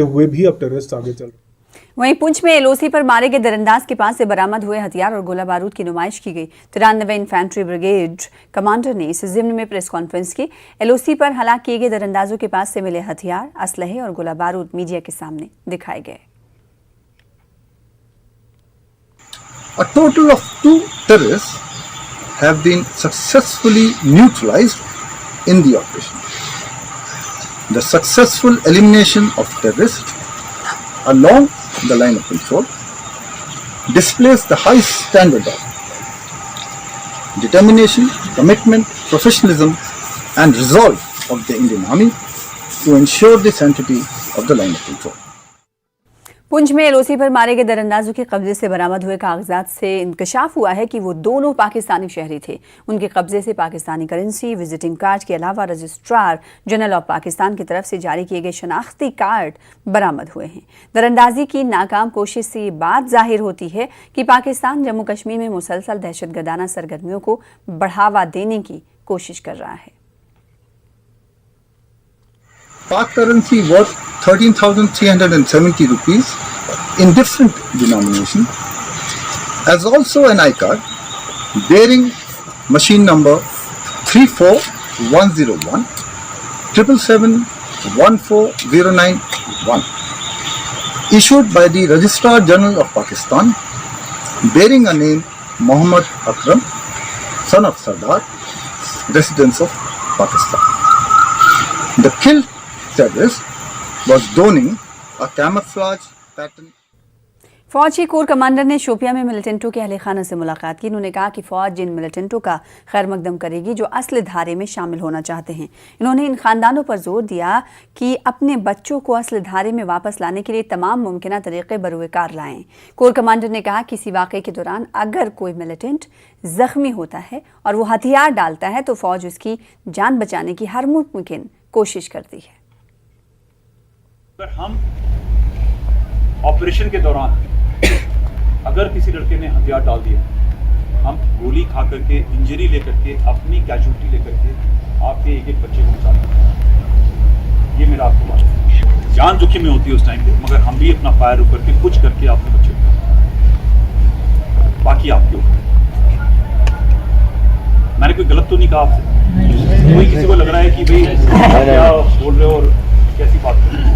हुए भी अब टेररिस्ट आगे चल रहे। वहीं पुंछ में एलओसी पर मारे गए दरअंदाज के पास से बरामद हुए हथियार और गोला बारूद की नुमाइश की गई। 93 इन्फेंट्री ब्रिगेड कमांडर ने इस जिम्न में प्रेस कॉन्फ्रेंस की। एलओसी पर हलाक किए गए दरअंदाजों के पास से मिले हथियार, असलहे और गोला बारूद मीडिया के सामने दिखाए गए। A total of 2 terrorists have been successfully neutralized in the operation. The successful elimination of terrorists along the line of control displays the high standard of determination, commitment, professionalism and resolve of the Indian Army to ensure the sanctity of the line of control. Poonch में LOC पर मारे गए दरअंदाजों के कब्जे से बरामद हुए कागजात से इंकशाफ हुआ है कि वो दोनों पाकिस्तानी शहरी थे। उनके कब्जे से पाकिस्तानी करेंसी, विजिटिंग कार्ड के अलावा रजिस्ट्रार जनरल ऑफ पाकिस्तान की तरफ से जारी किए गए शनाख्ती कार्ड बरामद हुए हैं। दरअंदाजी की नाकाम कोशिश से ये बात जाहिर होती है कि पाकिस्तान जम्मू कश्मीर में मुसलसल दहशतगर्दाना सरगर्मियों को बढ़ावा देने की कोशिश कर रहा है। Pak currency worth 13,370 rupees in different denomination, as also an iCard bearing machine number 34101 777-14091, issued by the Registrar General of Pakistan, bearing a name Muhammad Akram, son of Sardar, residents of Pakistan. The killed terrorist was donning a camouflage pattern. फौज के core commander ने शोपिया में मिलिटेंटों के अहले खाना से मुलाकात की। उन्होंने कहा कि फौज जिन मिलिटेंटों का खैर मकदम करेगी जो असली धारे में शामिल होना चाहते हैं। इन्होंने इन खानदानों पर जोर दिया कि अपने बच्चों को असली धारे में वापस लाने के लिए तमाम मुमकिन तरीके बरूएकार लाएं। कोर कमांडर ने कहा किसी वाक़े के दौरान अगर कोई मिलिटेंट जख्मी होता है और वो हथियार डालता है तो फौज उसकी जान बचाने की हर मुमकिन कोशिश करती है। हम ऑपरेशन के दौरान अगर किसी लड़के ने हथियार डाल दिया, हम गोली खा करके, इंजरी लेकर के, अपनी कैजुअलिटी लेकर के आपके एक एक बच्चे को बचा देंगे। ये मेरा आपको बात है। जान जोखिम में होती है उस टाइम पे, मगर हम भी अपना फायर ऊपर के कुछ करके आपके बच्चे को, बाकी आपके ऊपर। मैंने कोई गलत तो नहीं कहा आपसे? कोई किसी को लग रहा है कि भाई क्या बोल रहे हो और कैसी बात कर रहे हो?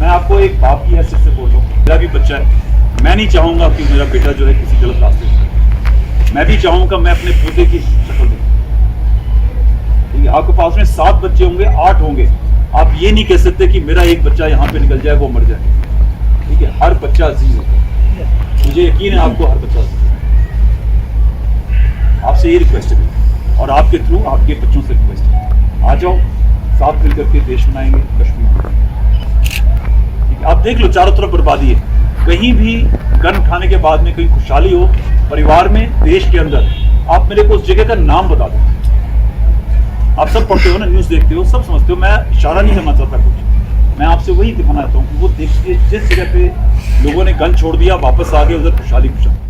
मैं आपको एक बाप की हैसियत से बोल रहा हूँ, मेरा भी बच्चा है। मैं नहीं चाहूँगा कि मेरा बेटा जो है किसी गलत रास्ते से, मैं भी चाहूँगा मैं अपने पोते की शक्ल दूँ। ठीक है, आपके पास में 7 बच्चे होंगे, 8 होंगे, आप ये नहीं कह सकते कि मेरा एक बच्चा यहाँ पे निकल जाए, वो मर जाए। ठीक है, हर बच्चा अजीज होता है, मुझे यकीन है आपको हर बच्चा अजीज है। आपसे ये रिक्वेस्ट है और आपके थ्रू आपके बच्चों से रिक्वेस्ट है, आ जाओ, साथ मिल करके देश बनाएंगे कश्मीर। आप देख लो चारों तरफ बर्बादी है। कहीं भी गन उठाने के बाद में कहीं खुशहाली हो परिवार में, देश के अंदर, आप मेरे को उस जगह का नाम बता दो। आप सब पढ़ते हो ना, न्यूज़ देखते हो, सब समझते हो। मैं इशारा नहीं करना चाहता कुछ, मैं आपसे वही दिखाना चाहता हूँ कि वो देखिए जिस जगह पे लोगों ने गन छोड़ दिया, वापस आ गए उधर खुशहाली खुशहाली।